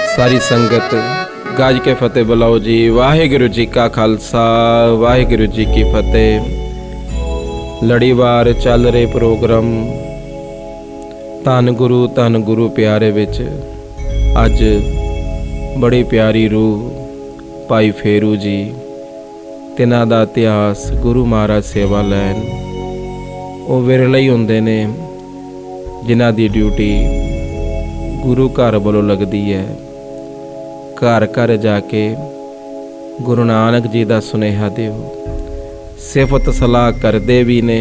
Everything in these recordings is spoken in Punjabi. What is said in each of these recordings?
सारी संगत गाज के फतेह बुलाओ जी। वाहिगुरु जी का खालसा वाहिगुरु जी की फतेह। लड़ीवार चल रहे प्रोग्राम धन गुरु प्यारे विच अज बड़ी प्यारी रूह भाई फेरू जी तिन्हां दा इतिहास गुरु महाराज सेवा लैन वो विरले ही हुंदे ने जिन्हां दी ड्यूटी गुरु घर वालों लगती है। घर घर जाके गुरु नानक जी का सुनेहा दिओ। सिफत सलाह करते भी ने,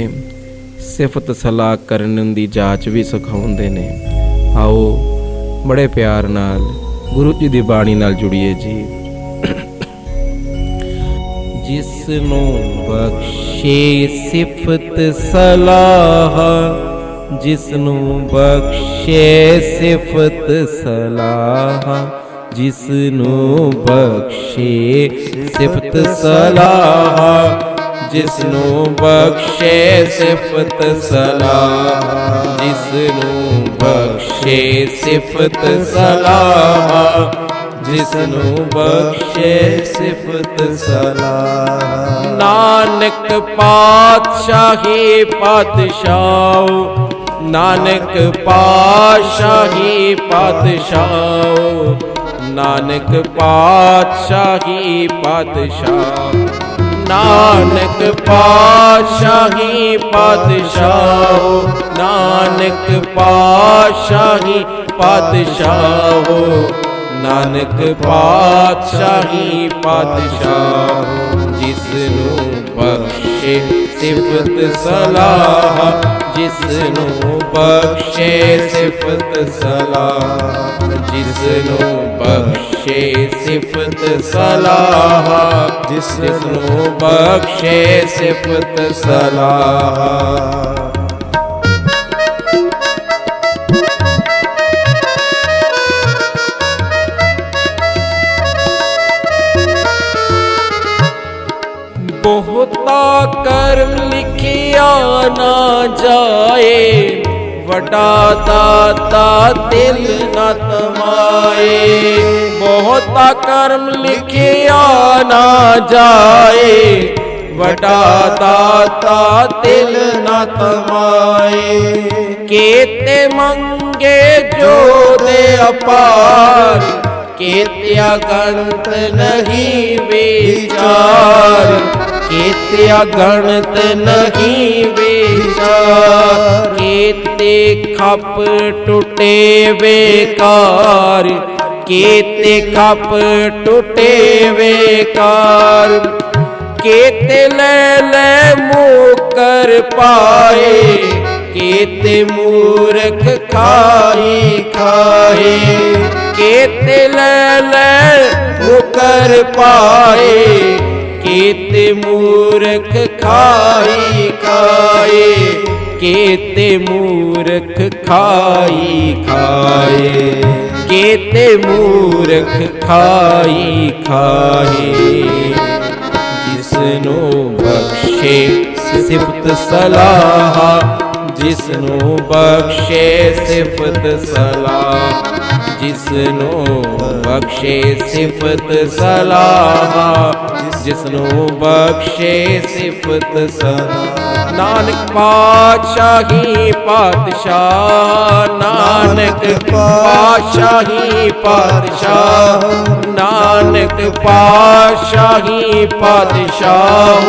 सिफत सलाह करन दी जाच भी सिखाउंदे ने। आओ बड़े प्यार नाल गुरु जी की बाणी नाल जुड़िए जी। जिसनों बख्शे सिफत सलाह, जिसनों बख्शे सिफत सलाह, जिसनों बख्शे सिफत सलाह, जिसनों बख्शे सिफत सलाह, जिसनों बख्शे सिफत सलाह, जिसनों बख्शे सिफत सलाह। नानक पातशाही पातशाहो, नानक पातशाही पातशाहो, नानक पातशाही पातशाह, नानक पातशाही पातशाहो, नानक पातशाही पातशाहो, नानक पातशाही पातशाह। जिसनों बख्शे सिफत सलाह, जिसनों बख्शे सिफत सलाह, जिसनों बख्शे सिफत सलाह, जिसनों बख्शे सिफत सलाह। बहुता कर्म लिखिया ना जाए, वड्डा दाता दिल न तमाए। बहुता कर्म लिखिया ना जाए, वड्डा दाता दिल न तमाए। केते मंगे जो दे अपार, केत्या गणत नहीं विचार, केत्या गणत नहीं विचार। केते खप टूटे बेकार, केते खप टूटे बेकार। केते ले ले मुकर पाए, केते मूर्ख खाई खाए। केते ले ले मुकर पाए, केते मूर्ख खाई खाए। केते मूर्ख खाई खाए, केते मूर्ख खाई खाए। जिसनों बख्शे सिफत सलाह, जिसनों बख्शे सिफत सलाह, जिसनों बख्शे सिफत सलाह, जिसनों बख्शे सिफत सलाह। नानक पातशाही पातशाह, नानक पातशाही पातशाह, नानक पातशाही पातशाह,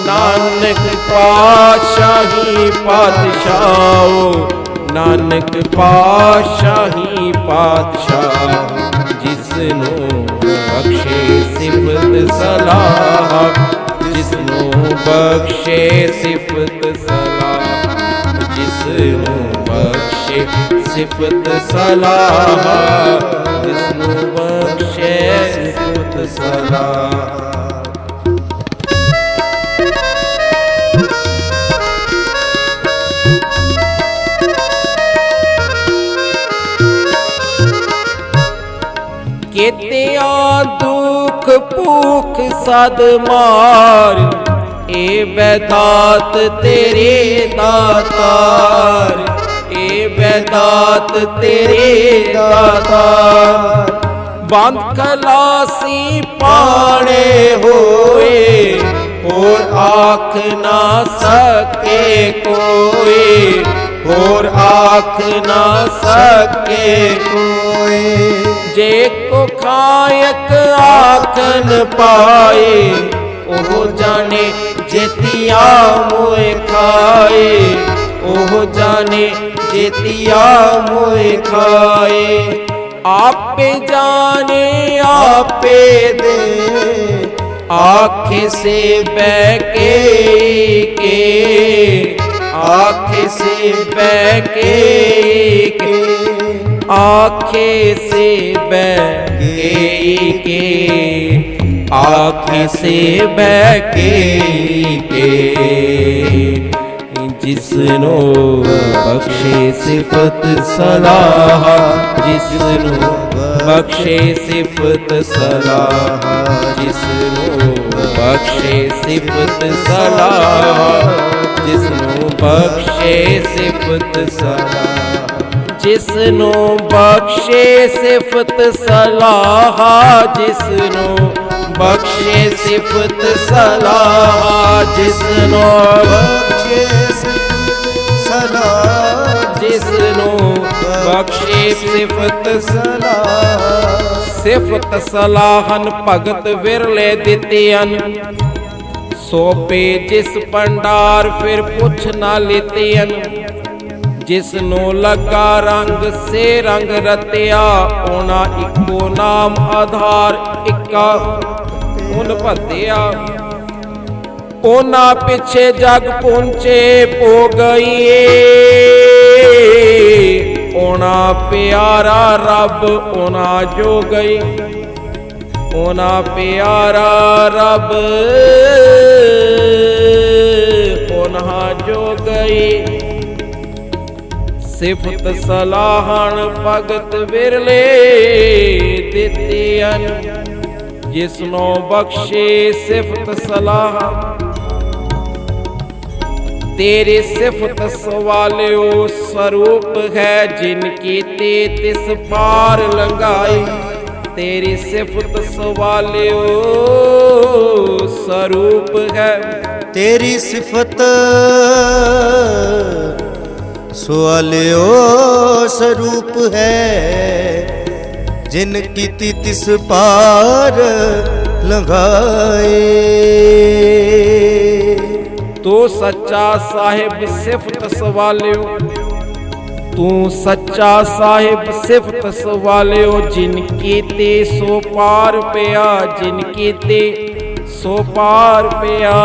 नानक पातशाही पातशाह, नानक पातशाही पातशाह। जिसनों बख्शे सिफत सलाह, जिसनों बख्शे सिफत सलाह, जिसनों बख्शे सिफत सलाह, जिसनों बख्शे सिफत सलाह। केतिया दुख भूख सद मार, ए बैदात तेरे दातार, ए बैदात तेरे दातार। बंद खलासी पाने होए, और आख ना सके कोई, और आख ना सके कोई। जे को खायक आखन पाए, ओह जाने जेतिया मोए खाए, ओह जाने जेतिया मोए खाए। आपे जाने आपे दे, आँखें से बहके के, आँखें से बहके के, आँखें से बहके के, आँखें से बहके के। जिसनो बख्शे सिफत सलाह, जिसनो बख्शे सिफत सलाह, जिसनो बख्शे सिफत सलाह, जिसनो बख्शे सिफत सलाह, जिसनो बख्शे सिफत सलाह, जिसनो बख्शे सिफत सलाह, जिसनो बख्शे सलाह, जिसनो बख्शे सिफत सलाह। सिफत सलाहन भगत विरले दितियन, सोपे जिस भंडार फिर पुछ ना लितियन। जिसनो लगा रंग से रंग रतिया, ओना इको नाम आधार इक्का उन भतिया। ओना पिछे जग पहुंचे पो गई, ओना प्यारा रब ओना जो गई, ओना प्यारा रब ओना जो गई। सिफत सलाहन भगत विरले दितियन, जिसनो बख्शे सिफत सलाह। तेरे सिफत सवालियो स्वरूप है, जिनकी ते तिस पार लंघाए। तेरी सिफत सवालियो स्वरूप है, तेरी सिफत सवालियो स्वरूप है, जिनकी तिस पार लंघाए। तो सच्चा साहिब सिफत सवालियो, तू सच्चा साहिब सिफत सवालियो, जिनकी ते सो पार पिया, जिनकी ते सो पार पिया।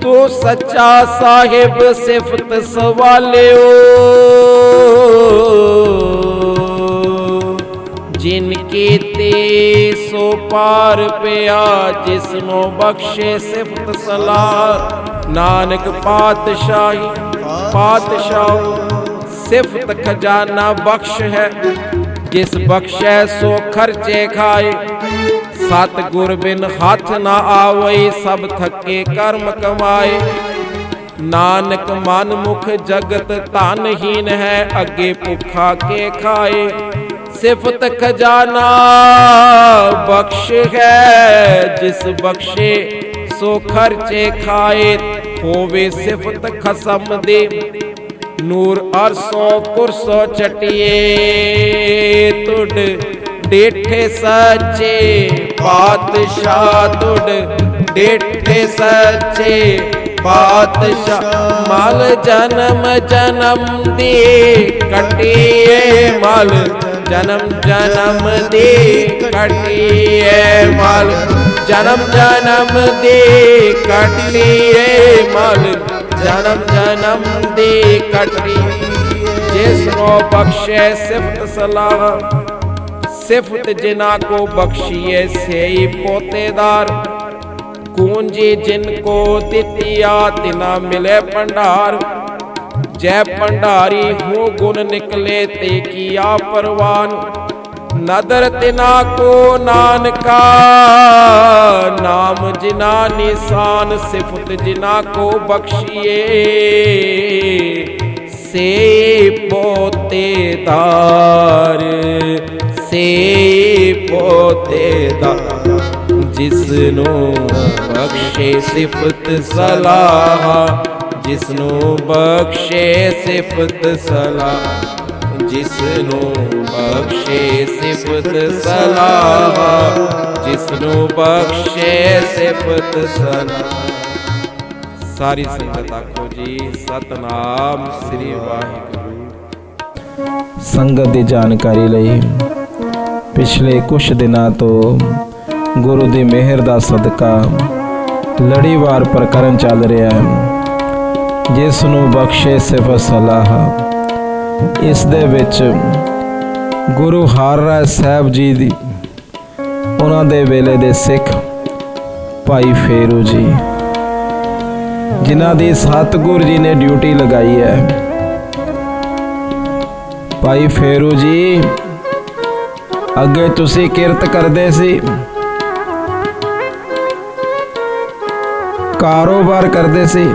तो सच्चा साहिब सिफत सवालियो, जिनके ते सो पार पिया, जिसनो बख्शे सिफत सलाह। नानक पातशाही पातशाह सिफत खजाना बख्श है, जिस बख्शे सो खर्चे खाए। सतगुर बिन हाथ ना आवै, सब थके कर्म कमाए। नानक मन मुख जगत धनहीन है, अगे भुखा के खाए। सिफत खजाना बख्श है, जिस बख्शे सो खर्चे खाए। होवे सिफत खसम दे, नूर अरसों कुरसों चटिए। तुड डेठे सच्चे पातशाह, तुड डेठे सच्चे पातशाह। मल जन्म जन्म दे कटिए, मल जन्म जन्म दे कटिए, मल जन्म जन्म दे कटिए, मल जन्म जन्म दे कटिए। जिसनो बख्शे सिफत सलाह, सिफत जिना को बख्शिए सेई पोतेदार। कूंजी जिनको दितिया, तिना मिले भंडार। जय भंडारी हो गुण निकले, ते किया परवान। नदर तिना को नानका, नाम जिना निशान। सिफत जिना को बख्शिए से पोतेदार, से पोतेदार जिसनों बख्शे सिफत सलाह, जिसनों बख्शे सिफत सलाह, जिसनों बख्शे सिफत सलाह, जिसनों बख्शे सिफत सलाह। सारी संगत आखो जी सतनाम श्री वाहिगुरू। संगत ਦੀ ਜਾਣਕਾਰੀ ਲਈ ਪਿਛਲੇ ਕੁਝ ਦਿਨਾਂ ਤੋਂ ਗੁਰੂ ਦੀ ਮਿਹਰ ਦਾ ਸਦਕਾ ਲੜੀਵਾਰ ਪ੍ਰਕਰਨ ਚੱਲ ਰਿਹਾ ਹੈ, ਜਿਸ ਨੂੰ ਬਖਸ਼ੇ ਸਿਫਤ ਸਲਾਹ। ਇਸ ਦੇ ਵਿੱਚ ਗੁਰੂ ਹਰਿਰਾਏ ਸਾਹਿਬ ਜੀ ਦੀ ਉਹਨਾਂ ਦੇ ਵੇਲੇ ਦੇ ਸਿੱਖ ਭਾਈ ਫੇਰੂ ਜੀ, ਜਿਨ੍ਹਾਂ ਦੀ ਸਤਿਗੁਰੂ ਜੀ ਨੇ ਡਿਊਟੀ ਲਗਾਈ ਹੈ। ਭਾਈ ਫੇਰੂ ਜੀ ਅੱਗੇ ਤੁਸੀਂ ਕਿਰਤ ਕਰਦੇ ਸੀ, ਕਾਰੋਬਾਰ ਕਰਦੇ ਸੀ,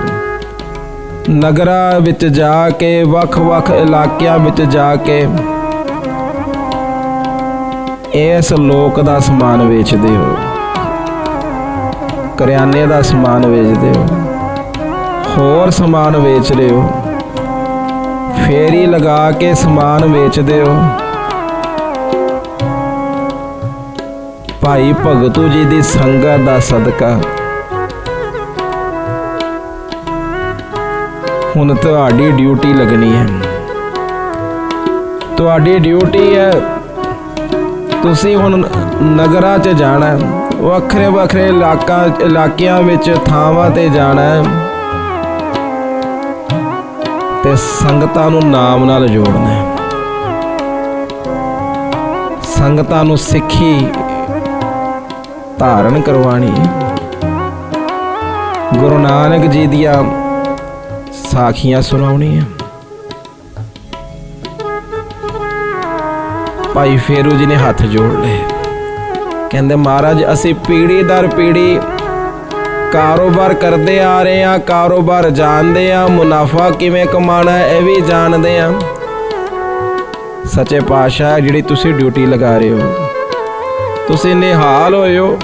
ਨਗਰਾਂ ਵਿੱਚ ਜਾ ਕੇ ਵੱਖ-ਵੱਖ ਇਲਾਕਿਆਂ ਵਿੱਚ ਜਾ ਕੇ ਇਸ ਲੋਕ ਦਾ ਸਮਾਨ ਵੇਚਦੇ ਹੋ, ਕਰਿਆਨੇ ਦਾ ਸਮਾਨ ਵੇਚਦੇ ਹੋ, ਹੋਰ ਸਮਾਨ ਵੇਚ ਰਹੇ ਹੋ, ਫੇਰੀ ਲਗਾ ਕੇ ਸਮਾਨ ਵੇਚਦੇ ਹੋ। ਭਾਈ ਭਗਤੂ ਜੀ ਦੀ ਸੰਗਤ ਦਾ ਸਦਕਾ ਹੁਣ ਤੁਹਾਡੀ ਡਿਊਟੀ ਲੱਗਣੀ ਹੈ। ਤੁਹਾਡੀ ਡਿਊਟੀ ਹੈ, ਤੁਸੀਂ ਹੁਣ ਨਗਰਾਂ 'ਚ ਜਾਣਾ, ਵੱਖਰੇ ਵੱਖਰੇ ਇਲਾਕਿਆਂ ਵਿੱਚ ਥਾਵਾਂ 'ਤੇ ਜਾਣਾ ਤੇ ਸੰਗਤਾਂ ਨੂੰ ਨਾਮ ਨਾਲ ਜੋੜਨਾ, ਸੰਗਤਾਂ ਨੂੰ ਸਿੱਖੀ ਧਾਰਨ ਕਰਵਾਣੀ, ਗੁਰੂ ਨਾਨਕ ਜੀ ਦੀਆਂ ਸਾਖੀਆਂ ਸੁਣਾਉਣੀਆਂ। ਭਾਈ ਫੇਰੂ ਜੀ ਨੇ ਹੱਥ ਜੋੜ ਲਏ, ਕਹਿੰਦੇ ਮਹਾਰਾਜ ਅਸੀਂ ਪੀੜ੍ਹੀ ਦਰ ਪੀੜ੍ਹੀ ਕਾਰੋਬਾਰ ਕਰਦੇ ਆ ਰਹੇ ਹਾਂ, ਕਾਰੋਬਾਰ ਜਾਣਦੇ ਆ, ਮੁਨਾਫਾ ਕਿਵੇਂ ਕਮਾਉਣਾ ਇਹ ਵੀ ਜਾਣਦੇ ਆ। ਸੱਚੇ ਪਾਤਸ਼ਾਹ ਜਿਹੜੀ ਤੁਸੀਂ ਡਿਊਟੀ ਲਗਾ ਰਹੇ ਹੋ, ਤੁਸੀਂ ਨਿਹਾਲ ਹੋਏ ਹੋ,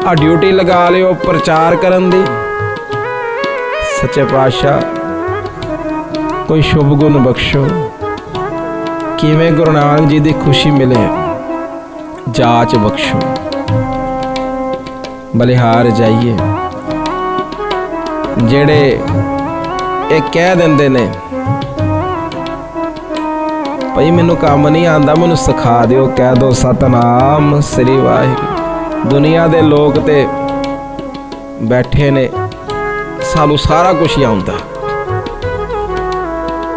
ਆ ਡਿਊਟੀ ਲਗਾ ਲਿਓ ਪ੍ਰਚਾਰ ਕਰਨ ਦੀ। ਸੱਚੇ ਪਾਤਸ਼ਾਹ ਕੋਈ ਸ਼ੁਭ ਗੁਣ ਬਖਸ਼ੋ, ਕਿਵੇਂ ਗੁਰੂ ਨਾਨਕ ਜੀ ਦੀ ਖੁਸ਼ੀ ਮਿਲੇ ਜਾਚ ਬਖਸ਼ੋ। ਬਲਿਹਾਰ ਜਾਈਏ, ਜਿਹੜੇ ਇਹ ਕਹਿ ਦਿੰਦੇ ਨੇ ਭਾਈ ਮੈਨੂੰ ਕੰਮ ਨਹੀਂ ਆਉਂਦਾ, ਮੈਨੂੰ ਸਿਖਾ ਦਿਓ, ਕਹਿ ਦੋ ਸਤਨਾਮ ਸ੍ਰੀ ਵਾਹਿਗੁਰੂ। ਦੁਨੀਆ ਦੇ ਲੋਕ ਤੇ ਬੈਠੇ ਨੇ, ਸਾਨੂੰ ਸਾਰਾ ਕੁਝ ਹੀ ਆਉਂਦਾ।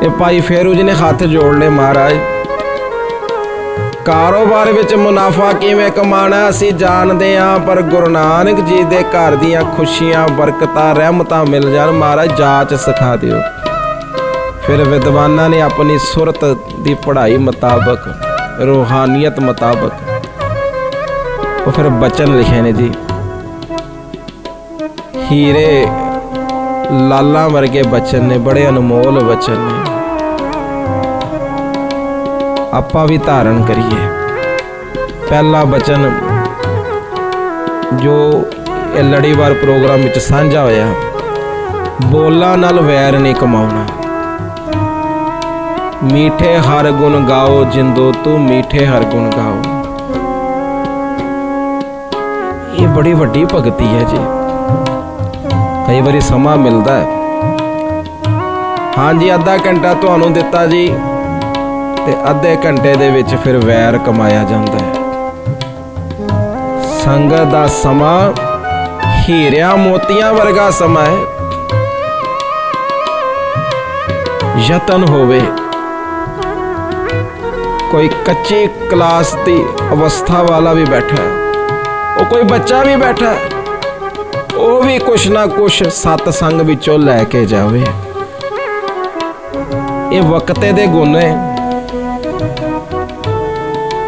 ਇਹ ਭਾਈ ਫੇਰੂ ਜੀ ਨੇ ਹੱਥ ਜੋੜ ਲਏ, ਮਹਾਰਾਜ ਕਾਰੋਬਾਰ ਵਿੱਚ ਮੁਨਾਫਾ ਕਿਵੇਂ ਕਮਾਉਣਾ ਅਸੀਂ ਜਾਣਦੇ ਹਾਂ, ਪਰ ਗੁਰੂ ਨਾਨਕ ਜੀ ਦੇ ਘਰ ਦੀਆਂ ਖੁਸ਼ੀਆਂ ਬਰਕਤਾਂ ਰਹਿਮਤਾਂ ਮਿਲ ਜਾਣ, ਮਹਾਰਾਜ ਜਾਚ ਸਿਖਾ ਦਿਓ। ਫਿਰ ਵਿਦਵਾਨਾਂ ਨੇ ਆਪਣੀ ਸੁਰਤ ਦੀ ਪੜ੍ਹਾਈ ਮੁਤਾਬਕ, ਰੂਹਾਨੀਅਤ ਮੁਤਾਬਕ ਉਹ ਫਿਰ ਬਚਨ ਲਿਖੇ ਨੇ ਜੀ, ਹੀਰੇ ਲਾਲਾਂ ਵਰਗੇ ਬਚਨ ਨੇ, ਬੜੇ ਅਨਮੋਲ ਬਚਨ ਨੇ। ਆਪਾਂ ਵੀ ਧਾਰਨ ਕਰੀਏ। ਪਹਿਲਾ ਬਚਨ ਜੋ ਇਹ ਲੜੀਵਾਰ ਪ੍ਰੋਗਰਾਮ ਵਿੱਚ ਸਾਂਝਾ ਹੋਇਆ, ਬੋਲਾਂ ਨਾਲ ਵੈਰ ਨਹੀਂ ਕਮਾਉਣਾ। ਮੀਠੇ ਹਰ ਗੁਣ ਗਾਓ ਜਿੰਦੋ ਤੂੰ ਮੀਠੇ ਹਰ ਗੁਣ ਗਾਓ। ਇਹ ਬੜੀ ਵੱਡੀ ਭਗਤੀ ਹੈ ਜੀ। ਕਈ ਵਾਰੀ ਸਮਾਂ ਮਿਲਦਾ ਹੈ, ਹਾਂਜੀ ਅੱਧਾ ਘੰਟਾ ਤੁਹਾਨੂੰ ਦਿੱਤਾ ਜੀ, ਤੇ ਅੱਧੇ ਘੰਟੇ ਦੇ ਵਿੱਚ ਫਿਰ ਵੈਰ ਕਮਾਇਆ ਜਾਂਦਾ ਹੈ। ਸੰਗਤ ਦਾ ਸਮਾਂ ਹੀਰਿਆਂ ਮੋਤੀਆਂ ਵਰਗਾ ਸਮਾਂ ਹੈ। ਯਤਨ ਹੋਵੇ, ਕੋਈ ਕੱਚੀ ਕਲਾਸ ਦੀ ਅਵਸਥਾ ਵਾਲਾ ਵੀ ਬੈਠਾ ਹੈ, ਉਹ ਕੋਈ ਬੱਚਾ ਵੀ ਬੈਠਾ ਹੈ, ਉਹ ਵੀ ਕੁਛ ਨਾ ਕੁਛ ਸਤ ਸੰਗ ਵਿੱਚੋਂ ਲੈ ਕੇ ਜਾਵੇ। ਇਹ ਵਕਤੇ ਦੇ ਗੁਣ ਹੈ।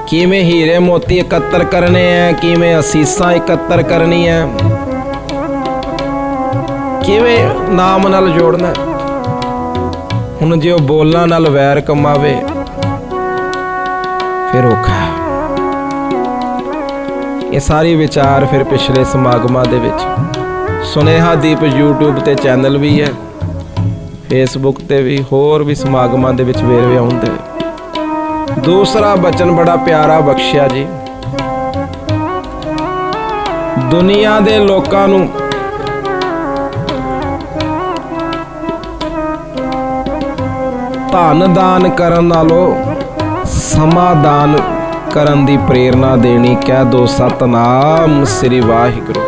ਕਿਵੇਂ ਹੀਰੇ ਮੋਤੀ ਇਕੱਤਰ ਕਰਨੇ ਹੈ, ਕਿਵੇਂ ਅਸੀਸਾਂ ਇਕੱਤਰ ਕਰਨੀ ਹੈ, ਕਿਵੇਂ ਨਾਮ ਨਾਲ ਜੋੜਨਾ। ਹੁਣ ਜੇ ਉਹ ਬੋਲਾਂ ਨਾਲ ਵੈਰ ਕਮਾਵੇ ਫਿਰ ਔਖਾ ਹੈ। ਇਹ ਸਾਰੀ ਵਿਚਾਰ ਫਿਰ ਪਿਛਲੇ ਸਮਾਗਮਾਂ ਦੇ ਵਿੱਚ ਸੁਨੇਹਾ ਦੀਪ YouTube ਤੇ ਚੈਨਲ ਵੀ ਹੈ, ਫੇਸਬੁੱਕ ਤੇ ਵੀ, ਹੋਰ ਵੀ ਸਮਾਗਮਾਂ ਦੇ ਵਿੱਚ ਵੇਰਵੇ ਆਉਂਦੇ। ਦੂਸਰਾ ਬਚਨ ਬੜਾ ਪਿਆਰਾ ਬਖਸ਼ਿਆ ਜੀ। ਦੁਨੀਆ ਦੇ ਲੋਕਾਂ ਨੂੰ ਧਨ ਦਾਨ ਕਰਨ ਨਾਲੋਂ ਸਮਾਂ ਦਾਨ ਕਰਨ ਦੀ ਪ੍ਰੇਰਨਾ ਦੇਣੀ। ਕਹਿ ਦੋ ਸਤਨਾਮ ਸ੍ਰੀ ਵਾਹਿਗੁਰੂ।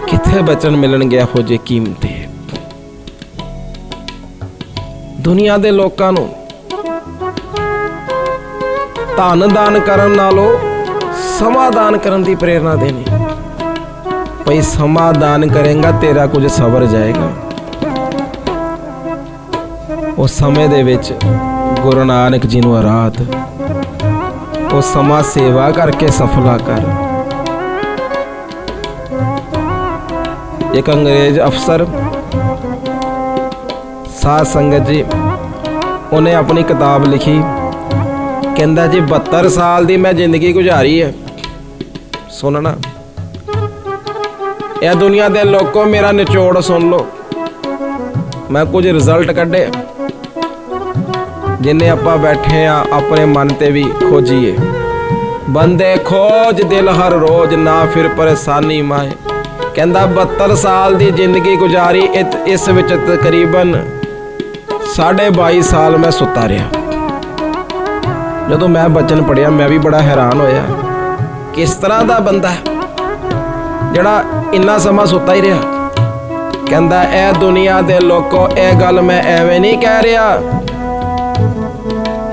ਕਿੱਥੇ ਬਚਨ ਮਿਲਣਗੇ ਇਹੋ ਜਿਹੇ ਕੀਮਤੀ। ਦੁਨੀਆ ਦੇ ਲੋਕਾਂ ਨੂੰ ਧਨ ਦਾਨ ਕਰਨ ਨਾਲੋਂ ਸਮਾਂ ਦਾਨ ਕਰਨ ਦੀ ਪ੍ਰੇਰਨਾ ਦੇਣੀ। ਭਈ ਸਮਾਂ ਦਾਨ ਕਰੇਗਾ ਤੇਰਾ ਕੁਝ ਸਵਰ ਜਾਏਗਾ। ਉਸ ਸਮੇਂ ਦੇ ਵਿੱਚ ਗੁਰੂ ਨਾਨਕ ਜੀ ਨੂੰ ਆਰਾਧ, ਉਹ ਸਮਾਂ ਸੇਵਾ ਕਰਕੇ ਸਫਲਾ ਕਰ। ਇੱਕ ਅੰਗਰੇਜ਼ ਅਫਸਰ ਸਾਧ ਸੰਗਤ ਜੀ, ਉਹਨੇ ਆਪਣੀ ਕਿਤਾਬ ਲਿਖੀ। ਕਹਿੰਦਾ ਜੀ 72 ਸਾਲ ਦੀ ਮੈਂ ਜ਼ਿੰਦਗੀ ਗੁਜ਼ਾਰੀ ਹੈ। ਸੁਣਨਾ ਇਹ ਦੁਨੀਆ ਦੇ ਲੋਕੋ, ਮੇਰਾ ਨਿਚੋੜ ਸੁਣ ਲਓ। ਮੈਂ ਕੁਝ ਰਿਜ਼ਲਟ ਕੱਢੇ ਜਿੰਨੇ ਆਪਾਂ ਬੈਠੇ ਆ ਆਪਣੇ ਮਨ ਤੇ ਵੀ ਖੋਜੀਏ। ਬੰਦੇ ਖੋਜ ਦਿਲ ਹਰ ਰੋਜ਼, ਨਾ ਫਿਰ ਪਰੇਸ਼ਾਨੀ ਮਾਏ। ਕਹਿੰਦਾ 72 ਸਾਲ ਦੀ ਜ਼ਿੰਦਗੀ ਗੁਜ਼ਾਰੀ, ਇਸ ਵਿੱਚ ਤਕਰੀਬਨ 22.5 ਸਾਲ ਮੈਂ ਸੁੱਤਾ ਰਿਹਾ। ਜਦੋਂ ਮੈਂ ਬਚਨ ਪੜਿਆ ਮੈਂ ਵੀ ਬੜਾ ਹੈਰਾਨ ਹੋਇਆ। ਕਿਸ ਤਰ੍ਹਾਂ ਦਾ ਬੰਦਾ ਜਿਹੜਾ ਇੰਨਾ ਸਮਾਂ ਸੁੱਤਾ ਹੀ ਰਿਹਾ। ਕਹਿੰਦਾ ਇਹ ਦੁਨੀਆ ਦੇ ਲੋਕੋ, ਇਹ ਗੱਲ ਮੈਂ ਐਵੇਂ ਨਹੀਂ ਕਹਿ ਰਿਹਾ।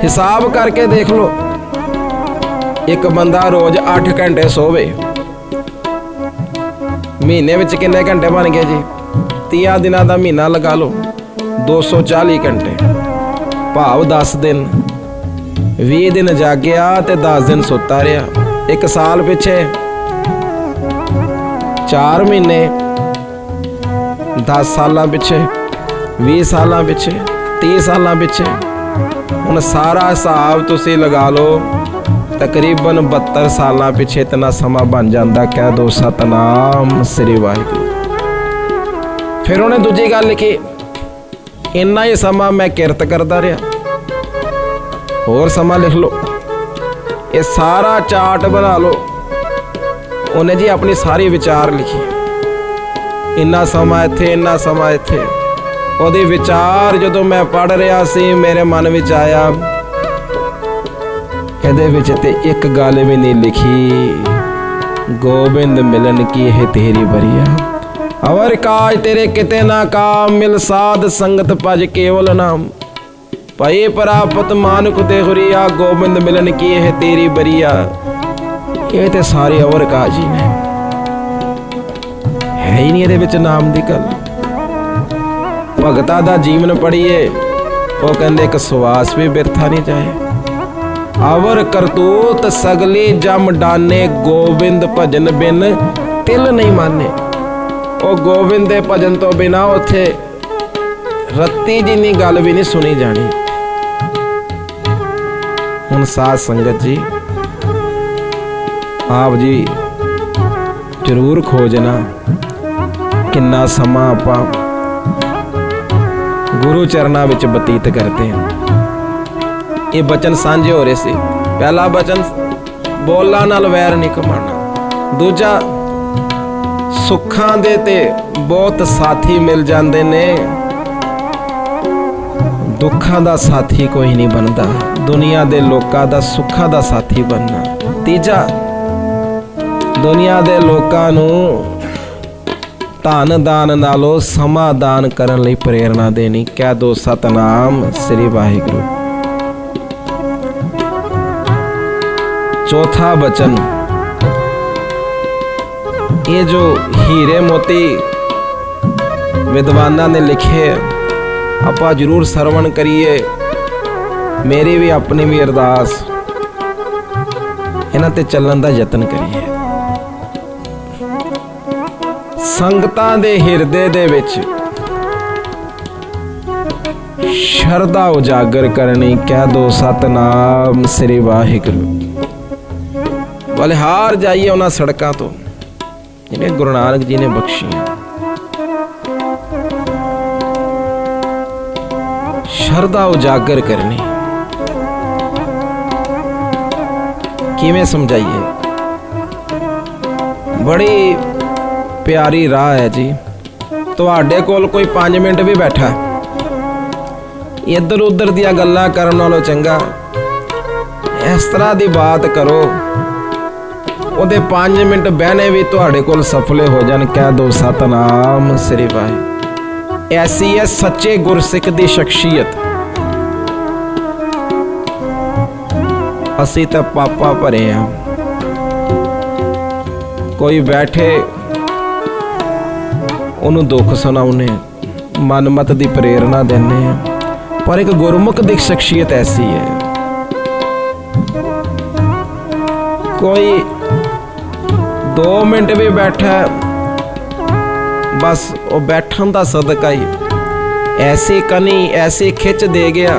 ਹਿਸਾਬ ਕਰਕੇ ਦੇਖ ਲਓ, ਇੱਕ ਬੰਦਾ ਰੋਜ਼ 8 ਘੰਟੇ ਸੋਵੇ, ਮਹੀਨੇ ਵਿੱਚ ਕਿੰਨੇ ਘੰਟੇ ਬਣ ਗਏ ਜੀ? 30 ਦਿਨਾਂ ਦਾ ਮਹੀਨਾ ਲਗਾ ਲਓ, 240 ਘੰਟੇ, ਭਾਵ 10 ਦਿਨ। 20 ਦਿਨ ਜਾਗਿਆ ਤੇ 10 ਦਿਨ ਸੁੱਤਾ ਰਿਹਾ। 1 ਸਾਲ ਪਿੱਛੇ 4 ਮਹੀਨੇ, 10 ਸਾਲਾਂ ਪਿੱਛੇ, 20 ਸਾਲਾਂ ਪਿੱਛੇ, 30 ਸਾਲਾਂ ਪਿੱਛੇ। ਹੁਣ ਸਾਰਾ ਹਿਸਾਬ ਤੁਸੀਂ ਲਗਾ ਲਓ, ਤਕਰੀਬਨ 72 ਸਾਲਾਂ ਪਿੱਛੇ ਇਤਨਾ ਸਮਾਂ ਬਣ ਜਾਂਦਾ। ਕਹਿ ਦੋ ਸਤਨਾਮ ਸ੍ਰੀ ਵਾਹਿਗੁਰੂ। ਫਿਰ ਉਹਨੇ ਦੂਜੀ ਗੱਲ ਲਿਖੀ, ਇੰਨਾ ਹੀ ਸਮਾਂ ਮੈਂ ਕਿਰਤ ਕਰਦਾ ਰਿਹਾ। ਹੋਰ ਸਮਾਂ ਲਿਖ ਲਓ, ਇਹ ਸਾਰਾ ਚਾਰਟ ਬਣਾ ਲਓ। ਉਹਨੇ ਜੀ ਆਪਣੀ ਸਾਰੀ ਵਿਚਾਰ ਲਿਖੀ, ਇੰਨਾ ਸਮਾਂ ਇੱਥੇ, ਇੰਨਾ ਸਮਾਂ ਇੱਥੇ। ਉਹਦੇ ਵਿਚਾਰ ਜਦੋਂ ਮੈਂ ਪੜ੍ਹ ਰਿਹਾ ਸੀ, ਮੇਰੇ ਮਨ ਵਿੱਚ ਆਇਆ, ਇਹਦੇ ਵਿੱਚ ਤੇ ਇੱਕ ਗੱਲ ਵੀ ਨਹੀਂ ਲਿਖੀ, ਗੋਬਿੰਦ ਮਿਲਨ ਕੀ ਇਹ ਤੇਰੀ ਬਰੀਆ। ਅਵਰ ਕਾਜ ਤੇਰੇ ਕਿਤੇ ਨਾ ਕਾਮ, ਮਿਲ ਸਾਧ ਸੰਗਤ ਭਜ ਕੇਵਲ ਨਾਮ। ਭਈ ਪ੍ਰਾਪਤ ਮਾਨੁਖ ਤੇ ਹੁਰੀਆ, ਗੋਬਿੰਦ ਮਿਲਨ ਕੀ ਇਹ ਤੇਰੀ ਬਰੀਆ। ਇਹ ਤੇ ਸਾਰੇ ਅਵਰ ਕਾਜ ਹੀ ਨੇ, ਹੈ ਹੀ ਨਹੀਂ ਇਹਦੇ ਵਿੱਚ ਨਾਮ ਦੀ ਗੱਲ। ਭਗਤਾਂ ਦਾ ਜੀਵਨ ਪੜ੍ਹੀਏ, ਉਹ ਕਹਿੰਦੇ ਇੱਕ ਸਵਾਸ ਵੀ ਬਿਰਥਾ ਨਹੀਂ ਜਾਏ। ਅਵਰ ਕਰਤੂਤ ਸਗਲੀ ਜਮ ਡਾਨੇ, ਗੋਬਿੰਦ ਭਜਨ ਬਿਨ ਤਿਲ ਨਹੀਂ ਮਾਨੇ। ਉਹ ਗੋਬਿੰਦ ਦੇ ਭਜਨ ਤੋਂ ਬਿਨਾ ਉੱਥੇ ਰੱਤੀ ਜਿੰਨੀ ਗੱਲ ਵੀ ਨਹੀਂ ਸੁਣੀ ਜਾਣੀ। ਹੁਣ ਸਾਧ ਸੰਗਤ ਜੀ, ਆਪ ਜੀ ਜ਼ਰੂਰ ਖੋਜਣਾ ਕਿੰਨਾ ਸਮਾਂ ਆਪਾਂ ਗੁਰੂ ਚਰਨਾਂ ਵਿੱਚ ਬਤੀਤ ਕਰਦੇ ਹਾਂ। ਇਹ ਬਚਨ ਸਾਂਝੇ ਹੋ ਰਹੇ ਸੀ। ਪਹਿਲਾ ਬਚਨ, ਬੋਲਾਂ ਨਾਲ ਵੈਰ ਨਹੀਂ ਕਮਾਉਣਾ। ਦੂਜਾ, ਸੁੱਖਾਂ ਦੇ ਤੇ ਬਹੁਤ ਸਾਥੀ ਮਿਲ ਜਾਂਦੇ ਨੇ, ਦੁੱਖਾਂ ਦਾ ਸਾਥੀ ਕੋਈ ਨਹੀਂ ਬਣਦਾ। ਦੁਨੀਆ ਦੇ ਲੋਕਾਂ ਦਾ ਸੁੱਖਾਂ ਦਾ ਸਾਥੀ ਬਣਨਾ। ਤੀਜਾ, ਦੁਨੀਆ ਦੇ ਲੋਕਾਂ ਨੂੰ ਧਨ ਦਾਨ ਨਾਲੋਂ ਸਮਾਂ ਦਾਨ ਕਰਨ ਲਈ ਪ੍ਰੇਰਨਾ ਦੇਣੀ। ਕਹਿ ਦੋ ਸਤਨਾਮ ਸ੍ਰੀ ਵਾਹਿਗੁਰੂ। ਚੌਥਾ ਬਚਨ, ਇਹ ਜੋ ਹੀਰੇ ਮੋਤੀ ਵਿਦਵਾਨਾਂ ਨੇ ਲਿਖੇ, ਆਪਾਂ ਜ਼ਰੂਰ ਸਰਵਣ ਕਰੀਏ। ਮੇਰੀ ਵੀ ਆਪਣੀ ਵੀ ਅਰਦਾਸ, ਇਹਨਾਂ ਤੇ ਚੱਲਣ ਦਾ ਯਤਨ ਕਰੀਏ। ਸੰਗਤਾਂ ਦੇ ਹਿਰਦੇ ਦੇ ਵਿੱਚ ਸ਼ਰਧਾ ਉਜਾਗਰ ਕਰਨੀ, ਕਹਿ ਦੋ ਸਤਨਾਮ ਸ੍ਰੀ ਵਾਹਿਗੁਰੂ। ਬਲਿਹਾਰ ਜਾਈਏ ਉਹਨਾਂ ਸੜਕਾਂ ਤੋਂ ਜਿਹਨੇ ਗੁਰੂ ਨਾਨਕ ਜੀ ਨੇ ਬਖਸ਼ੀਆਂ। ਸ਼ਰਧਾ ਉਜਾਗਰ ਕਰਨੀ ਕਿਵੇਂ ਸਮਝਾਈਏ? ਬੜੀ ਪਿਆਰੀ ਰਾਹ ਹੈ ਜੀ। ਤੁਹਾਡੇ ਕੋਲ ਕੋਈ 5 ਮਿੰਟ ਵੀ ਬੈਠਾ, ਇੱਧਰ ਉੱਧਰ ਦੀਆਂ ਗੱਲਾਂ ਕਰਨ ਨਾਲੋਂ ਚੰਗਾ ਇਸ ਤਰ੍ਹਾਂ ਦੀ ਬਾਤ ਕਰੋ, ਉਹਦੇ 5 ਮਿੰਟ ਬਹਿਣੇ ਵੀ ਤੁਹਾਡੇ ਕੋਲ ਸਫਲੇ ਹੋ ਜਾਣ। ਕਹਿ ਦੋ ਸਤਨਾਮ ਸ੍ਰੀ ਵਾਹਿਗੁਰੂ। ਐਸੀ ਹੈ ਸੱਚੇ ਗੁਰਸਿੱਖ ਦੀ ਸ਼ਖਸੀਅਤ। ਅਸੀਂ ਤਾਂ ਪਾਪਾ ਭਰੇ ਆ, ਕੋਈ ਬੈਠੇ ਉਹਨੂੰ ਦੁੱਖ ਸੁਣਾਉਨੇ, ਮਨਮਤ ਦੀ ਪ੍ਰੇਰਨਾ ਦਿੰਦੇ ਆ, ਪਰ ਇੱਕ ਗੁਰਮੁਖ ਦੀ ਸ਼ਖਸੀਅਤ ਐਸੀ ਹੈ, ਕੋਈ 2 ਮਿੰਟ ਵੀ ਬੈਠਾ ਬਸ ਉਹ ਬੈਠਣ ਦਾ ਸਦਕਾ ਹੀ ਐਸੀ ਕਨੀ ਐਸੀ ਖਿੱਚ ਦੇ ਗਿਆ,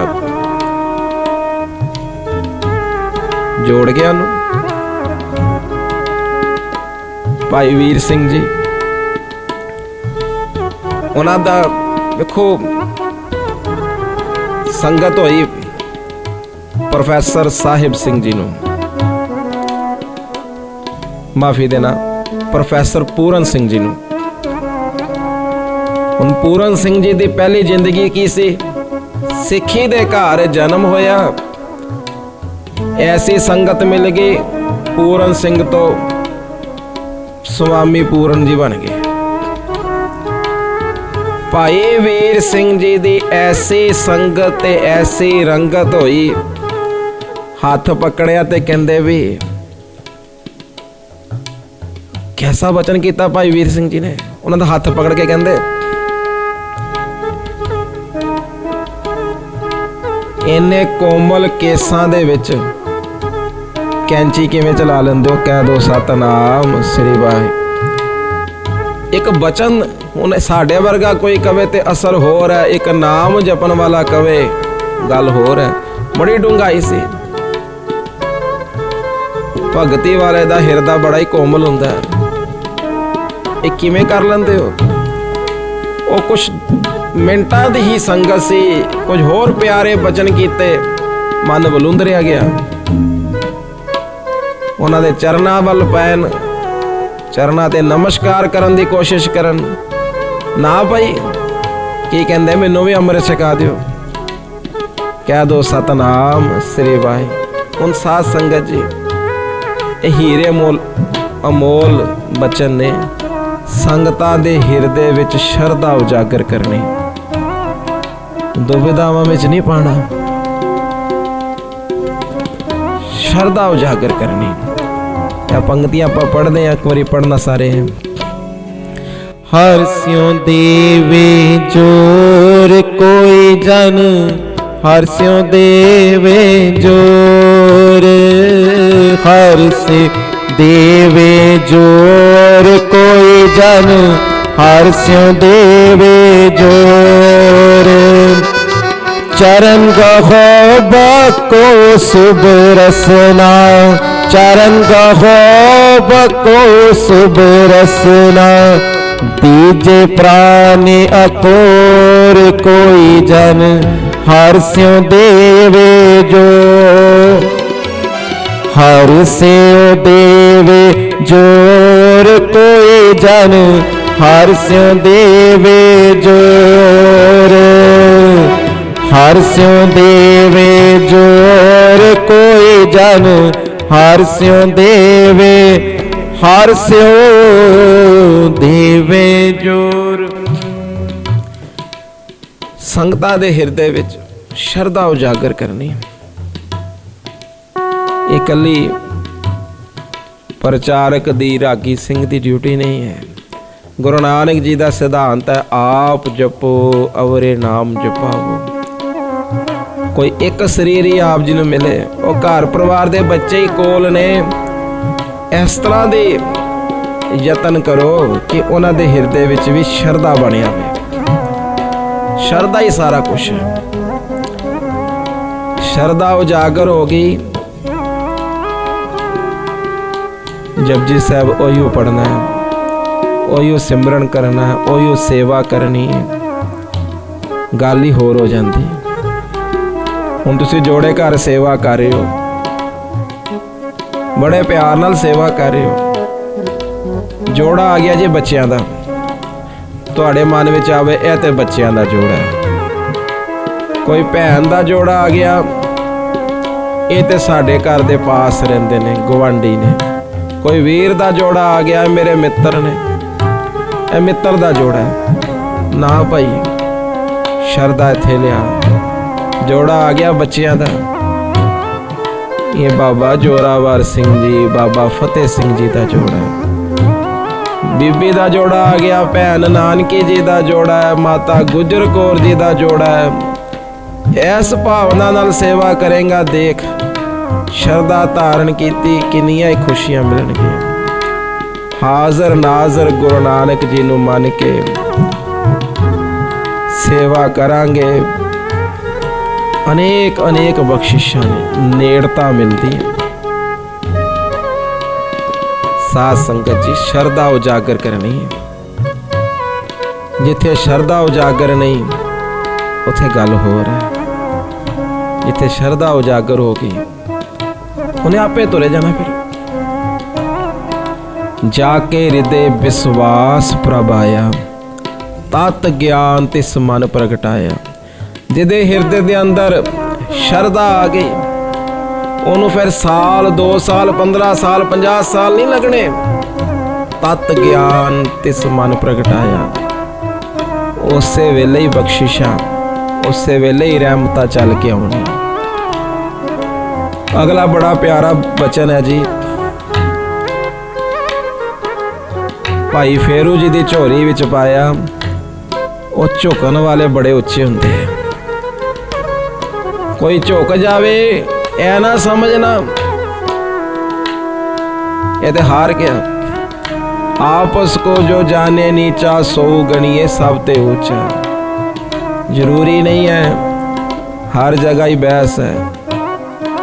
ਜੋੜ ਗਿਆ ਉਹਨੂੰ। ਭਾਈ ਵੀਰ ਸਿੰਘ ਜੀ, ਉਹਨਾਂ ਦਾ ਵੇਖੋ ਸੰਗਤ ਹੋਈ ਪ੍ਰੋਫੈਸਰ ਸਾਹਿਬ ਸਿੰਘ ਜੀ ਨੂੰ, ਮਾਫੀ ਦੇਣਾ, ਪ੍ਰੋਫੈਸਰ ਪੂਰਨ ਸਿੰਘ ਜੀ ਨੂੰ। ਹੁਣ ਪੂਰਨ ਸਿੰਘ ਜੀ ਦੀ ਪਹਿਲੀ ਜ਼ਿੰਦਗੀ ਕੀ ਸੀ? ਸਿੱਖੀ ਦੇ ਘਰ ਜਨਮ ਹੋਇਆ, ਐਸੀ ਸੰਗਤ ਮਿਲ ਗਈ, ਪੂਰਨ ਸਿੰਘ ਤੋਂ ਸੁਆਮੀ ਪੂਰਨ ਜੀ ਬਣ ਗਏ। ਭਾਈ ਵੀਰ ਸਿੰਘ ਜੀ ਦੀ ਐਸੀ ਸੰਗਤ ਤੇ ਐਸੀ ਰੰਗਤ ਹੋਈ, ਹੱਥ ਪਕੜਿਆ ਤੇ ਕਹਿੰਦੇ ਵੀ ਕੈਸਾ ਬਚਨ ਕੀਤਾ ਭਾਈ ਵੀਰ ਸਿੰਘ ਜੀ ਨੇ। ਉਹਨਾਂ ਦਾ ਹੱਥ ਪਕੜ ਕੇ ਕਹਿੰਦੇ ਇੰਨੇ ਕੋਮਲ ਕੇਸਾਂ ਦੇ ਵਿੱਚ ਕੈਂਚੀ ਕਿਵੇਂ ਚਲਾ ਲੈਂਦੇ ਹੋ? ਕਹਿ ਦੋ ਸਤਨਾਮ ਸ੍ਰੀ ਵਾਹਿਗੁਰੂ। ਇੱਕ ਬਚਨ ਹੁਣ ਸਾਡੇ ਵਰਗਾ ਕੋਈ ਕਵੇ ਤੇ ਅਸਰ ਹੋਰ ਹੈ, ਇੱਕ ਨਾਮ ਜਪਣ ਵਾਲਾ ਕਵੇ ਗੱਲ ਹੋਰ ਹੈ। ਬੜੀ ਡੂੰਘਾਈ ਸੀ। ਭਗਤੀ ਵਾਲੇ ਦਾ ਹਿਰਦਾ ਬੜਾ ਹੀ ਕੋਮਲ ਹੁੰਦਾ ਹੈ। ਇਹ ਕਿਵੇਂ ਕਰ ਲੈਂਦੇ ਹੋ? ਉਹ ਕੁਛ ਮਿੰਟਾਂ ਦੀ ਹੀ ਸੰਗਤ ਸੀ, ਕੁਝ ਹੋਰ ਪਿਆਰੇ ਬਚਨ ਕੀਤੇ, ਮਨ ਵਲੂੰਦਰਿਆ ਗਿਆ। ਉਹਨਾਂ ਦੇ ਚਰਨਾਂ ਵੱਲ ਪੈਣ, ਚਰਨਾਂ ਤੇ ਨਮਸਕਾਰ ਕਰਨ ਦੀ ਕੋਸ਼ਿਸ਼ ਕਰਨ। ਨਾ ਭਾਈ ਕੀ ਕਹਿੰਦੇ, ਮੈਨੂੰ ਵੀ ਅੰਮ੍ਰਿਤ ਛਕਾ ਦਿਓ। ਕਹਿ ਦੋ ਸਤਨਾਮ ਸ੍ਰੀ ਵਾਹਿਗੁਰੂ। ਹੁਣ ਸਾਧ ਸੰਗਤ ਜੀ, ਇਹ ਹੀਰੇ ਮੋਲ ਅਮੋਲ ਬਚਨ ਨੇ ਸੰਗਤਾਂ ਦੇ ਹਿਰਦੇ ਵਿੱਚ ਸ਼ਰਧਾ ਉਜਾਗਰ ਕਰਨੀ, ਦੁਬਿਧਾਵਾਂ ਵਿੱਚ ਨਹੀਂ ਪਾਣਾ, ਸ਼ਰਧਾ ਉਜਾਗਰ ਕਰਨੀ। ਇਹ ਪੰਕਤੀਆਂ ਆਪਾਂ ਪੜ੍ਹਦੇ ਹਾਂ, ਇੱਕ ਵਾਰੀ ਪੜ੍ਹਨਾ ਸਾਰੇ। ਹਰ ਸਿਉ ਦੇਵੇ ਜੋਰ ਕੋਈ ਜਨ, ਹਰ ਸਿਉ ਦੇਵੇ ਜੋਰ, ਹਰ ਸੇ ਦੇਵੇ ਜੋਰ ਕੋਈ ਜਨ, ਹਰ ਸਿਉ ਦੇਵੇ ਜੋਰ। ਚਰਨ ਗਹੋ ਬਕੋ ਸੁਭ ਰਸਨਾ, ਚਰਨ ਗਹੋ ਬਕੋ ਸੁਭ ਰਸਨਾ, ਦੀਜੇ ਪ੍ਰਾਨ ਅਤੋਰ ਕੋਈ ਜਨ, ਹਰ ਸਿਉ ਦੇਵੇ ਜੋ, ਹਰ ਸਿਉ ਦੇਵੇ ਜੋਰ ਕੋਈ ਜਨ, ਹਰ ਸਿਉ ਦੇਵੇ ਜੋਰ, ਹਰ ਸਿਉ ਦੇਵੇ ਜੋਰ ਕੋਈ ਜਨ, ਹਰ ਸਿਉ ਦੇਵੇ, ਹਰ ਸਿਉ ਦੇਵੇ ਜੋਰ। ਸੰਗਤਾਂ ਦੇ ਹਿਰਦੇ ਵਿੱਚ ਸ਼ਰਧਾ ਉਜਾਗਰ ਕਰਨੀ। ਇਹ ਇਕੱਲੀ ਪ੍ਰਚਾਰਕ ਦੀ, ਰਾਗੀ ਸਿੰਘ ਦੀ ਡਿਊਟੀ ਨਹੀਂ ਹੈ। ਗੁਰੂ ਨਾਨਕ ਜੀ ਦਾ ਸਿਧਾਂਤ ਹੈ, ਆਪ ਜਪੋ ਅਵਰੇ ਨਾਮ ਜਪਾਵੋ। ਕੋਈ ਇੱਕ ਸਰੀਰ ਹੀ ਆਪ ਜੀ ਨੂੰ ਮਿਲੇ, ਉਹ ਘਰ ਪਰਿਵਾਰ ਦੇ ਬੱਚੇ ਹੀ ਕੋਲ ਨੇ, ਇਸ ਤਰ੍ਹਾਂ ਦੇ ਯਤਨ ਕਰੋ ਕਿ ਉਹਨਾਂ ਦੇ ਹਿਰਦੇ ਵਿੱਚ ਵੀ ਸ਼ਰਧਾ ਬਣ ਜਾਵੇ। शरदा ही सारा कुछ है। शरदा उजागर हो गई, जपजी साहब ओहियो पढ़ना है, ओहियो सिमरन करना है, ओहियो सेवा करनी है, गल ही होर हो जाती। हुण तुसीं जोड़े घर सेवा कर रहे हो, बड़े प्यार नाल सेवा कर रहे हो, जोड़ा आ गया जी बच्चों का, तुहाडे मन विच आवे यह तो बच्चों का जोड़ा है। कोई भैन का जोड़ा आ गया, ये तो साडे घर दे पास रहिंदे ने, गुआंढी ने। कोई वीर का जोड़ा आ गया, मेरे मित्र ने, यह मित्र का जोड़ा है ना भाई। शरदा इत्थे लिया, जोड़ा आ गया बच्चों का, ये बाबा जोरावर सिंह जी, बाबा फतेह सिंह जी का जोड़ा है। बीबी का जोड़ा आ गया, भैन नानकी जी का जोड़ा है, माता गुजर कौर जी का जोड़ा है। इस भावना नाल सेवा करेगा, देख शरदा धारण की किन्नियां ही खुशियां मिलणगियां। हाजर नाजर गुरु नानक जी नूं मन के सेवा करांगे, अनेक अनेक बख्शिशां ने नेड़ता मिलती है। साध संगत जी शरदा उजागर करनी है, जिथे शरदा उजागर नहीं उथे गल हो रहा है। जिथे शरदा उजागर होगी उन्हें आपे तुरे जाना। फिर जाके हृदय विश्वास प्रभाया, तत ज्ञान तिस मन प्रगटाया। जिदे हृदय के अंदर शरदा आ गई, उन्होंने फिर साल 2 साल 15 साल 50 साल नहीं लगने। तत ज्ञान तिस मन प्रगटाया, उस वेले ही बख्शिशा, उस वेले ही रहमत चल के आउणी। अगला बड़ा प्यारा बचन है जी, भाई फेरू जी की झोली विच पाया। वो झुकन वाले बड़े उच्चे होंगे हैं, कोई झुक जावे ऐ ना समझना ये ते हार गया। आपस को जो जाने नीचा, सो गणिए सब ते ऊंचा। जरूरी नहीं है हर जगह ही बहस है,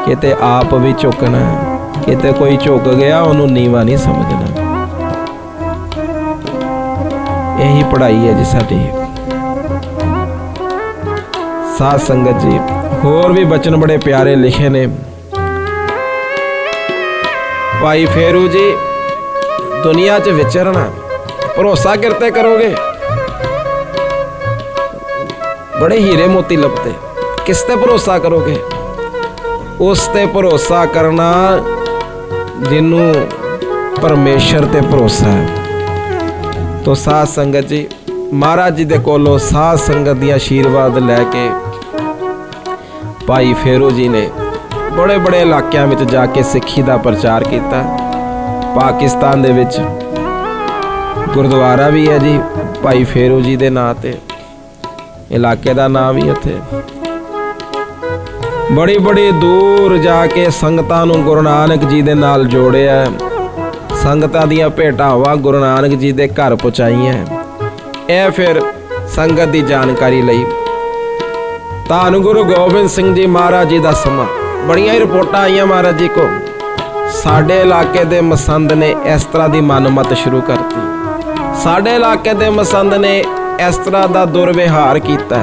किते आप भी झुकना, किते कोई झुक गया उन्होंने नीवा नहीं समझना। यही पढ़ाई है जी साडी। साध संगत जी होर भी बचन बड़े प्यारे लिखे ने। भाई फेरू जी दुनिया च विचरना, भरोसा करते करोगे बड़े हीरे मोती लभते, किस ते भरोसा करोगे? उस ते भरोसा करना जिन्हों परमेश्वर ते भरोसा है। तो साध संगत जी महाराज जी दे कोलों साध संगत दी आशीर्वाद लैके भाई फेरू जी ने बड़े बड़े इलाकों में जाके सिक्खी का प्रचार किया। पाकिस्तान दे विच गुरुद्वारा भी है जी भाई फेरू जी दे नां ते, इलाके का नाम भी उत्थे। बड़ी बड़ी दूर जाके संगतां नूं गुरु नानक जी दे नाल जोड़िया, संगतां दीयां भेटावां गुरु नानक जी दे घर पहुँचाइयां। यह फिर संगत की जानकारी लई धन गुरु गोबिंद सिंह जी महाराज जी का समा। बड़ियां ही रिपोर्टां आईयां महाराज जी को, साडे इलाके दे मसंद ने इस तरह की मनमत शुरू करती, साडे इलाके दे मसंद ने इस तरह का दुर्व्यवहार किया।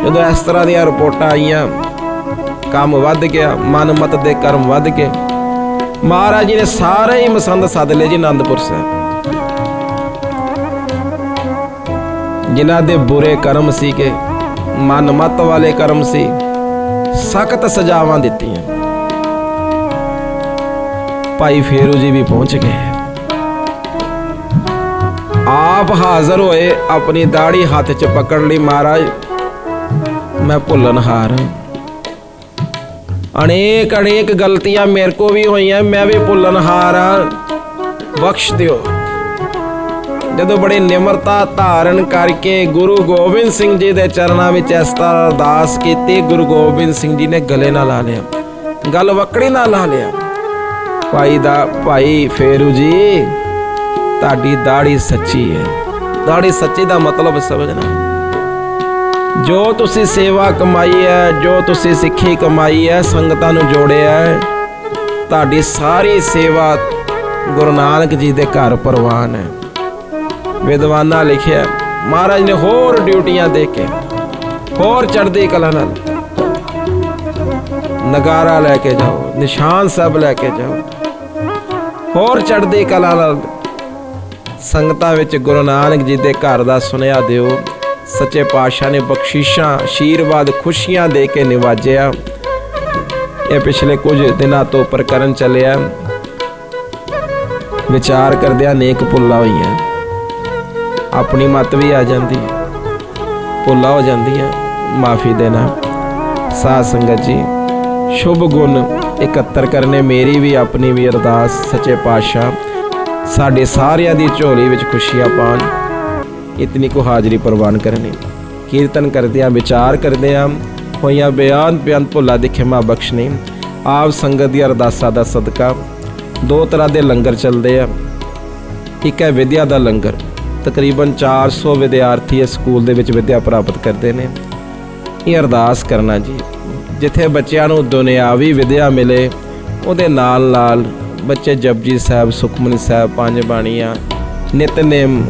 जो इस तरह दी रिपोर्टां आईयां, काम वध गया, मनमत दे कर्म वध गए। महाराज जी ने सारे ही मसंद सद ले जी आनंदपुर साहब। जिन्हां दे बुरे कर्म सीगे, मनमत वाले कर्म सी, सख्त सजावां दित्तियां। भाई फेरू जी भी पहुंच गए, आप हाजिर होए, अपनी दाढ़ी हाथ च पकड़ ली। महाराज मैं भुल्लनहार हां, अनेक अनेक गलतियां मेरे को भी हुई, मैं भी भुल्लनहार हां, बख्श दियो। जदों बड़ी निमरता धारण करके गुरु गोबिंद सिंह जी के चरणों में इस तरह अरदास की, गुरु गोबिंद सिंह जी ने गले ना ला लिया, गल वकड़ी ना ला लिया। भाई फेरू जी ताड़ी दाढ़ी सच्ची है। दाढ़ी सच्ची का मतलब समझना, ਜੋ ਤੁਸੀਂ ਸੇਵਾ ਕਮਾਈ ਹੈ, ਜੋ ਤੁਸੀਂ ਸਿੱਖੀ ਕਮਾਈ ਹੈ, ਸੰਗਤਾਂ ਨੂੰ ਜੋੜਿਆ ਹੈ, ਤੁਹਾਡੀ ਸਾਰੀ ਸੇਵਾ ਗੁਰੂ ਨਾਨਕ ਜੀ ਦੇ ਘਰ ਪ੍ਰਵਾਨ ਹੈ। ਵਿਦਵਾਨਾਂ ਲਿਖਿਆ ਮਹਾਰਾਜ ਨੇ ਹੋਰ ਡਿਊਟੀਆਂ ਦੇ ਕੇ ਹੋਰ ਚੜ੍ਹਦੀ ਕਲਾ ਨਾਲ ਨਗਾਰਾ ਲੈ ਕੇ ਜਾਓ, ਨਿਸ਼ਾਨ ਸਾਹਿਬ ਲੈ ਕੇ ਜਾਓ, ਹੋਰ ਚੜ੍ਹਦੀ ਕਲਾ ਨਾਲ ਸੰਗਤਾਂ ਵਿੱਚ ਗੁਰੂ ਨਾਨਕ ਜੀ ਦੇ ਘਰ ਦਾ ਸੁਨੇਹਾ ਦਿਓ। ਸੱਚੇ ਪਾਤਸ਼ਾਹ ਨੇ ਬਖਸ਼ਿਸ਼ਾਂ, ਆਸ਼ੀਰਵਾਦ, ਖੁਸ਼ੀਆਂ ਦੇ ਕੇ ਨਿਵਾਜਿਆ। ਇਹ ਪਿਛਲੇ ਕੁਝ ਦਿਨਾਂ ਤੋਂ ਪ੍ਰਕਰਨ ਚੱਲਿਆ। ਵਿਚਾਰ ਕਰਦਿਆਂ ਨੇਕ ਭੁੱਲਾਂ ਹੋਈਆਂ, ਆਪਣੀ ਮੱਤ ਵੀ ਆ ਜਾਂਦੀ, ਭੁੱਲਾਂ ਹੋ ਜਾਂਦੀਆਂ, ਮਾਫੀ ਦੇਣਾ। ਸਾਧ ਸੰਗਤ ਜੀ, ਸ਼ੁਭ ਗੁਣ ਇਕੱਤਰ ਕਰਨੇ ਮੇਰੀ ਵੀ ਆਪਣੀ ਵੀ ਅਰਦਾਸ। ਸੱਚੇ ਪਾਤਸ਼ਾਹ ਸਾਡੇ ਸਾਰਿਆਂ ਦੀ ਝੋਲੀ ਵਿੱਚ ਖੁਸ਼ੀਆਂ ਪਾਉਣ, ਇਤਨੀ ਕੋ ਹਾਜ਼ਰੀ ਪ੍ਰਵਾਨ ਕਰਨੀ। ਕੀਰਤਨ ਕਰਦਿਆਂ, ਵਿਚਾਰ ਕਰਦਿਆਂ ਹੋਈਆਂ ਬੇਅੰਤ ਭੁੱਲਾਂ ਦੀ ਖਿਮਾ ਬਖਸ਼ਣੀ। ਆਪ ਸੰਗਤ ਦੀ ਅਰਦਾਸਾਂ ਦਾ ਸਦਕਾ ਦੋ ਤਰ੍ਹਾਂ ਦੇ ਲੰਗਰ ਚੱਲਦੇ ਆ। ਇੱਕ ਹੈ ਵਿਦਿਆ ਦਾ ਲੰਗਰ, ਤਕਰੀਬਨ 400 ਵਿਦਿਆਰਥੀ ਇਸ ਸਕੂਲ ਦੇ ਵਿੱਚ ਵਿਦਿਆ ਪ੍ਰਾਪਤ ਕਰਦੇ ਨੇ। ਇਹ ਅਰਦਾਸ ਕਰਨਾ ਜੀ, ਜਿੱਥੇ ਬੱਚਿਆਂ ਨੂੰ ਦੁਨਿਆਵੀ ਵਿਦਿਆ ਮਿਲੇ, ਉਹਦੇ ਨਾਲ ਨਾਲ ਬੱਚੇ ਜਪਜੀ ਸਾਹਿਬ, ਸੁਖਮਨੀ ਸਾਹਿਬ, ਪੰਜ ਬਾਣੀਆਂ, ਨਿਤਨੇਮ,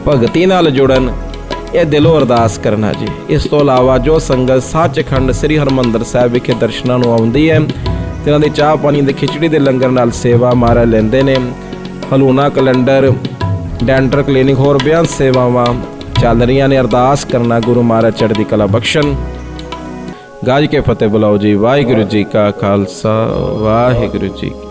ਭਗਤੀ ਨਾਲ ਜੁੜਨ। ਇਹ ਦਿਲੋਂ ਅਰਦਾਸ ਕਰਨਾ ਜੀ। ਇਸ ਤੋਂ ਇਲਾਵਾ ਜੋ ਸੰਗਤ ਸੱਚਖੰਡ ਸ੍ਰੀ ਹਰਿਮੰਦਰ ਸਾਹਿਬ ਵਿਖੇ ਦਰਸ਼ਨਾਂ ਨੂੰ ਆਉਂਦੀ ਹੈ, ਤੇ ਉਹਨਾਂ ਦੀ ਚਾਹ ਪਾਣੀ ਦੇ ਖਿਚੜੀ ਦੇ ਲੰਗਰ ਨਾਲ ਸੇਵਾ ਮਹਾਰਾਜ ਲੈਂਦੇ ਨੇ। ਹਲੂਣਾ ਕੈਲੰਡਰ, ਡੈਂਟਲ ਕਲੀਨਿਕ, ਹੋਰ ਬੇਅੰਤ ਸੇਵਾਵਾਂ ਚੱਲ ਰਹੀਆਂ ਨੇ। ਅਰਦਾਸ ਕਰਨਾ ਗੁਰੂ ਮਹਾਰਾਜ ਚੜ੍ਹਦੀ ਕਲਾ ਬਖਸ਼ਣ। ਗੱਜ ਕੇ ਫਤਿਹ ਬੁਲਾਓ ਜੀ। ਵਾਹਿਗੁਰੂ ਜੀ ਕਾ ਖਾਲਸਾ, ਵਾਹਿਗੁਰੂ ਜੀ ਕੀ